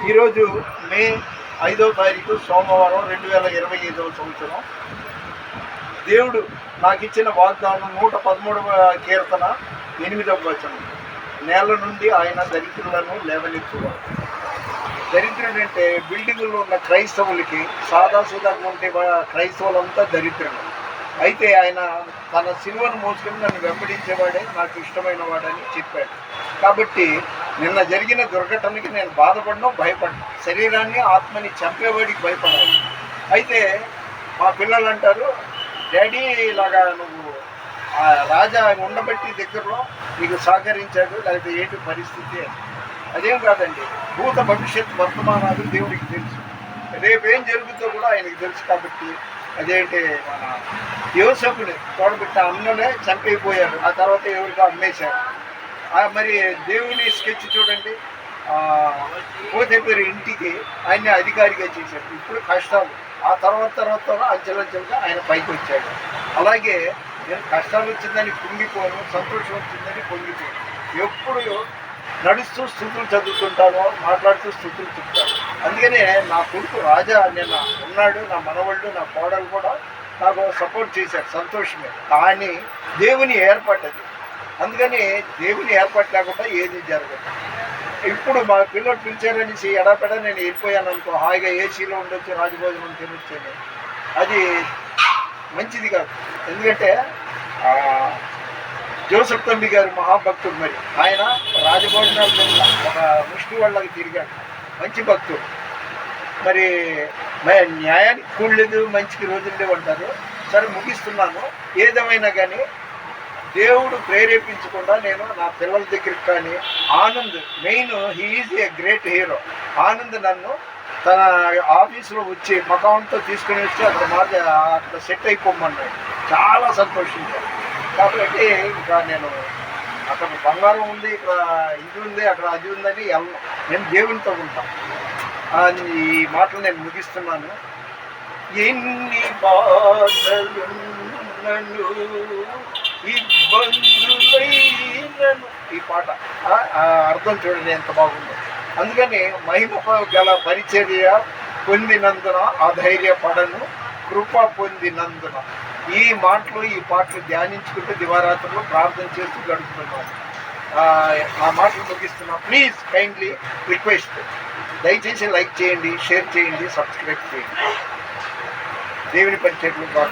ఈరోజు మే 5వ తారీఖు సోమవారం 2025వ సంవత్సరం. దేవుడు నాకు ఇచ్చిన వాగ్దానం 113వ కీర్తన 8వ వచనం. నేల నుండి ఆయన దరిద్రులను లేవనెత్తువాడు. దరిద్రుడు అంటే బిల్డింగుల్లో ఉన్న క్రైస్తవులకి సాదాసీదాగా ఉండే క్రైస్తవులంతా దరిద్రులు. అయితే ఆయన తన సిలువను మోసుకుని నన్ను వెంబడించేవాడే నాకు ఇష్టమైన వాడని చెప్పాడు. కాబట్టి నిన్న జరిగిన దుర్ఘటనకి నేను బాధపడను, భయపడ్డాను. శరీరాన్ని ఆత్మని చంపేవాడికి భయపడాలి. అయితే మా పిల్లలు అంటారు, డాడీ ఇలాగా నువ్వు ఆ రాజా ఉండబట్టి దగ్గరలో నీకు సహకరించాడు, లేకపోతే ఏంటి పరిస్థితి అని. అదేం కాదండి, భూత భవిష్యత్ వర్తమానాలు దేవుడికి తెలుసు. రేపేం జరుగుతుందో కూడా ఆయనకి తెలుసు. కాబట్టి అదేంటి మన యోసేపుని తోడబెట్టిన అన్ననే చంపైపోయారు, ఆ తర్వాత ఎవరికో అమ్మేశారు. మరి దేవుని స్కెచ్ చూడండి, పోతేపేరు ఇంటికి ఆయన్ని అధికారిగా చేశారు. ఇప్పుడు కష్టాలు, ఆ తర్వాత అంచెలంచెలుగా ఆయన పైకి వచ్చాడు. అలాగే నేను కష్టాలు వచ్చిందని కుంగిపోను, సంతోషం వచ్చిందని పొంగిపోను. ఎప్పుడు నడుస్తూ స్థుతులు చదువుతుంటాను, మాట్లాడుతూ స్థుతులు చెప్తాను. అందుకనే నా కొడుకు రాజా నిన్న ఉన్నాడు, నా మనవళ్ళు, నా కోడలు కూడా నాకు సపోర్ట్ చేశారు, సంతోషమే. కానీ దేవుని ఏర్పడ్డది. అందుకని దేవుని ఏర్పాటు లేకుండా ఏది జరగదు. ఇప్పుడు మా పిల్లలు పిలిచారనేసి ఎడాపెడ నేను వెళ్ళిపోయాను అనుకో, హాయిగా ఏసీలో ఉండొచ్చు, రాజభోజనం తినొచ్చని, అది మంచిది కాదు. ఎందుకంటే జోసెఫ్ తంబి గారు మహాభక్తుడు. మరి ఆయన రాజభోజనాలు తిన్న ఒక ముష్టి వాళ్ళకి తిరిగాడు, మంచి భక్తుడు. మరి న్యాయానికి కూడలేదు, మంచికి రోజులు అంటారు. సరే ముగిస్తున్నాను. ఏదేమైనా కానీ దేవుడు ప్రేరేపించకుండా నేను నా పిల్లల దగ్గరికి కానీ, Anand main, he is a great hero. Anand నన్ను తన ఆఫీసులో వచ్చి మకాంతో తీసుకుని వచ్చి అక్కడ సెట్ అయిపోమన్నాడు. చాలా సంతోషించాను. కాబట్టి ఇంకా నేను అక్కడ బంగారం ఉంది, ఇక్కడ ఇది ఉంది, అక్కడ అది ఉందని వెళ్ళను. నేను దేవునితో ఉంటాను. ఈ మాటలు నేను ముగిస్తున్నాను. ఎన్ని బాధలున్నను ఇబ్బందులైనను, ఈ పాట అర్థం చూడండి ఎంత బాగుందో. అందుకని మహిమ గల పరిచర్య పొందినందున అధైర్యపడను, కృప పొందినందున. ఈ మాటలు, ఈ పాటలు ధ్యానించుకుంటూ దివారాత్రులు ప్రార్థన చేస్తూ గడుపుతున్నాను. ఆ మాటలు ముగిస్తున్నా. ప్లీజ్ కైండ్లీ రిక్వెస్ట్, దయచేసి లైక్ చేయండి, షేర్ చేయండి, సబ్స్క్రైబ్ చేయండి. దేవుని పరిచర్యలు బాగా